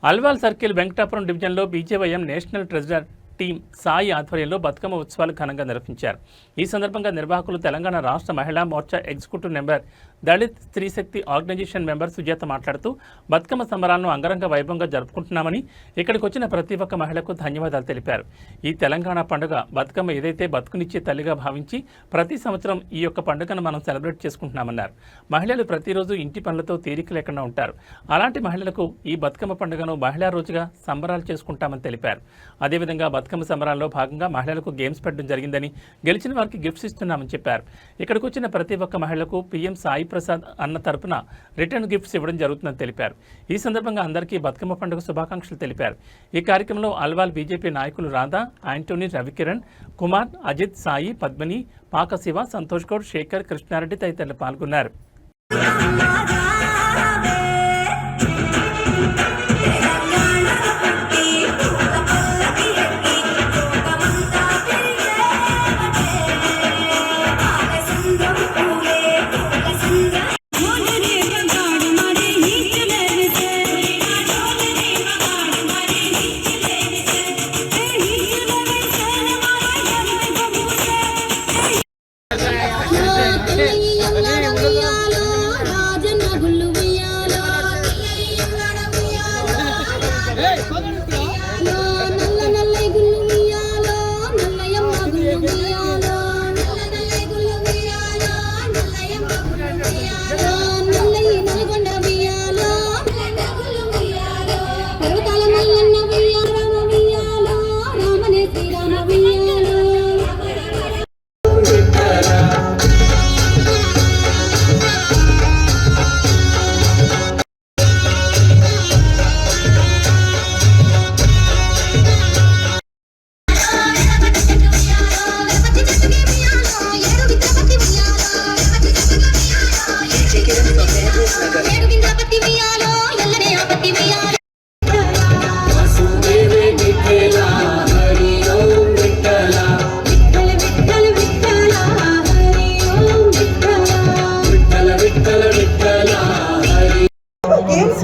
Alwal circle Venkatapuram డివిజన్లో BJYM national treasurer team Sai ఆధ్వర్యంలో బతుకమ్మ ఉత్సవాలు ఘనంగా నిర్వహించారు. ఈ సందర్భంగా నిర్వాహకులు తెలంగాణ రాష్ట్ర మహిళా మోర్చా ఎగ్జిక్యూటివ్ మెంబర్, దళిత్ స్త్రీ శక్తి ఆర్గనైజేషన్ మెంబర్ సుజాత మాట్లాడుతూ బతుకమ్మ సంబరాలను అంగరంగ వైభవంగా జరుపుకుంటున్నామని, ఇక్కడికి వచ్చిన ప్రతి ఒక్క మహిళకు ధన్యవాదాలు తెలిపారు. ఈ తెలంగాణ పండుగ బతుకమ్మ ఏదైతే బతుకునిచ్చే తల్లిగా భావించి ప్రతి సంవత్సరం ఈ యొక్క పండుగను మనం సెలబ్రేట్ చేసుకుంటున్నామన్నారు. మహిళలు ప్రతిరోజు ఇంటి పనులతో తీరిక లేకుండా ఉంటారు. అలాంటి మహిళలకు ఈ బతుకమ్మ పండుగను మహిళా రోజుగా సంబరాలు చేసుకుంటామని తెలిపారు. అదేవిధంగా బతుకమ్మ సంబరాల్లో భాగంగా మహిళలకు గేమ్స్ పెట్టడం జరిగిందని, గెలిచిన వారికి గిఫ్ట్స్ ఇస్తున్నామని చెప్పారు. ఇక్కడికి వచ్చిన ప్రతి ఒక్క మహిళకు పీఎం సాయి ప్రసాద్ అన్న తరపున రిటర్న్ గిఫ్ట్స్ ఇవ్వడం జరుగుతుందని తెలిపారు. ఈ సందర్భంగా అందరికీ బతుకమ్మ పండుగ శుభాకాంక్షలు తెలిపారు. ఈ కార్యక్రమంలో అల్వాల్ బీజేపీ నాయకులు రాధా, ఆంటోనీ, రవికిరణ్, కుమార్, అజిత్, సాయి, పద్మిని, పాక శివ, సంతోష్ గౌడ్, శేఖర్, కృష్ణారెడ్డి తదితరులు పాల్గొన్నారు.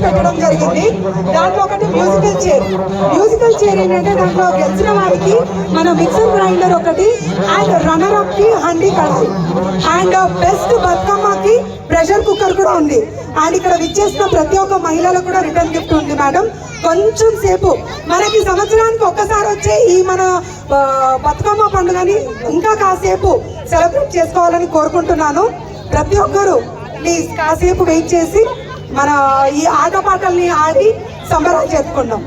పెట్టడం జరిగింది. దాంట్లో ఒకటి మ్యూజికల్ చైర్ ఏంటంటే దాంట్లో గెలిచిన వారికి మన మిక్సర్ గ్రైండర్ ఒకటి, అండ్ రన్నర్ అప్ కి హండీ కడాయి, అండ్ బెస్ట్ బతుకమ్మకి ప్రెషర్ కుక్కర్ కూడా ఉంది. అండ్ ఇక్కడ విచ్చేసిన ప్రతి ఒక్క మహిళలకు కూడా రిటర్న్ గిఫ్ట్ ఉంది మేడం. కొంచెం సేపు మనకి సంవత్సరానికి ఒక్కసారి వచ్చే ఈ మన బతుకమ్మ పండుగని ఇంకా కాసేపు సెలబ్రేట్ చేసుకోవాలని కోరుకుంటున్నాను. ప్రతి ఒక్కరు ప్లీజ్ కాసేపు వెయిట్ చేసి మన ఈ ఆటపాటల్ని ఆడి సంబరాలు జరుపుకున్నాం.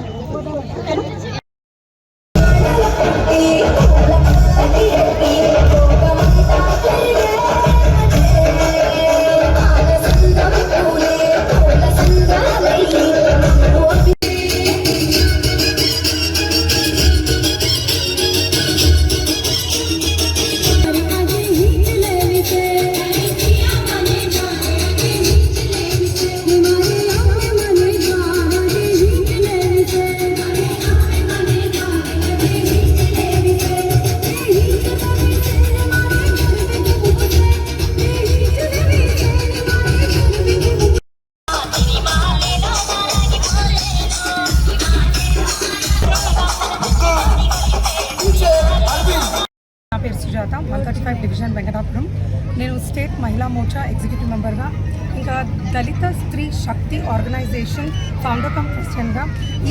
పేరు సుజాత, 135 డివిజన్ వెంకటాపురం. నేను స్టేట్ మహిళా మోర్చా ఎగ్జిక్యూటివ్ మెంబర్గా, ఇంకా దళిత స్త్రీ శక్తి ఆర్గనైజేషన్ ఫౌండర్ కమ్ ప్రెసిడెంట్గా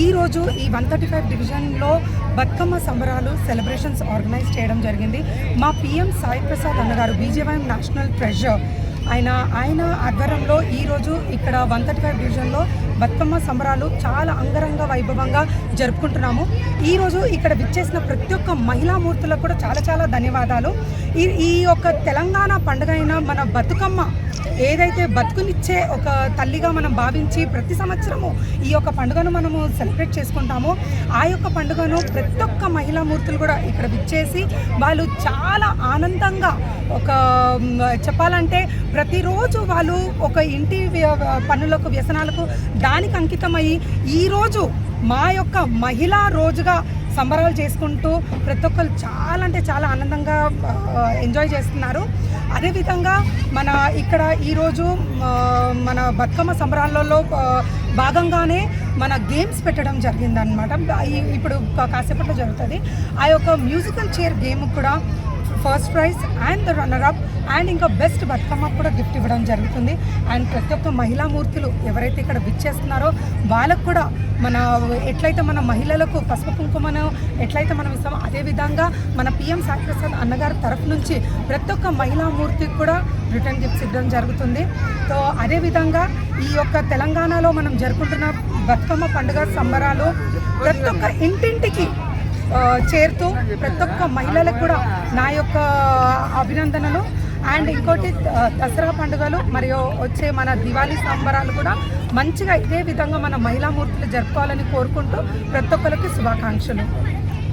ఈరోజు ఈ 135 డివిజన్లో బతుకమ్మ సంబరాలు సెలబ్రేషన్స్ ఆర్గనైజ్ చేయడం జరిగింది. మా పీఎం సాయి ప్రసాద్ అన్నగారు, బీజేవైఎం నేషనల్ ట్రెజరర్, ఆయన ఆధ్వర్యంలో ఈరోజు ఇక్కడ 135 డివిజన్లో బతుకమ్మ సంబరాలు చాలా అంగరంగ వైభవంగా జరుపుకుంటున్నాము. ఈరోజు ఇక్కడ విచ్చేసిన ప్రతి ఒక్క మహిళామూర్తులకు కూడా చాలా చాలా ధన్యవాదాలు. ఈ యొక్క తెలంగాణ పండుగ అయిన మన బతుకమ్మ ఏదైతే బతుకునిచ్చే ఒక తల్లిగా మనం భావించి ప్రతి సంవత్సరము ఈ యొక్క పండుగను మనము సెలబ్రేట్ చేసుకుంటాము. ఆ యొక్క పండుగను ప్రతి ఒక్క మహిళామూర్తులు కూడా ఇక్కడ విచ్చేసి వాళ్ళు చాలా ఆనందంగా, ఒక చెప్పాలంటే ప్రతిరోజు వాళ్ళు ఒక ఇంటి పనులకు, వ్యసనాలకు దానికి అంకితమయ్యి ఈరోజు మా యొక్క మహిళా రోజుగా సంబరాలు చేసుకుంటూ ప్రతి ఒక్కరు చాలా అంటే చాలా ఆనందంగా ఎంజాయ్ చేస్తున్నారు. అదేవిధంగా మన ఇక్కడ ఈరోజు మన బతుకమ్మ సంబరాలలో భాగంగానే మన గేమ్స్ పెట్టడం జరిగిందనమాట. ఇప్పుడు కాసేపట్లో జరుగుతుంది. ఆ యొక్క మ్యూజికల్ చైర్ గేమ్ కూడా first prize and runner up and ఇంకా బెస్ట్ బతుకమ్మ కూడా గిఫ్ట్ ఇవ్వడం జరుగుతుంది. అండ్ ప్రతి ఒక్క మహిళా మూర్తులు ఎవరైతే ఇక్కడ విచ్చేస్తున్నారో వాళ్ళకు కూడా మన ఎట్లయితే మన మహిళలకు పసుపు కుంకుమను ఎట్లయితే మనం ఇస్తామో అదేవిధంగా మన పిఎం సాయి ప్రసాద్ అన్నగారి తరఫు నుంచి ప్రతి ఒక్క మహిళా మూర్తికి కూడా రిటర్న్ గిఫ్ట్స్ ఇవ్వడం జరుగుతుంది. సో అదేవిధంగా ఈ యొక్క తెలంగాణలో మనం జరుపుకుంటున్న బతుకమ్మ పండుగ సంబరాలు ప్రతి ఒక్క ఇంటింటికి చేరుతూ ప్రతి ఒక్క మహిళలకు కూడా నా యొక్క అభినందనలు. అండ్ ఇంకోటి దసరా పండుగలు మరియు వచ్చే మన దివాళీ సంబరాలు కూడా మంచిగా ఇదే విధంగా మన మహిళా మూర్తులు జరుపుకోవాలని కోరుకుంటూ ప్రతి ఒక్కరికి శుభాకాంక్షలు.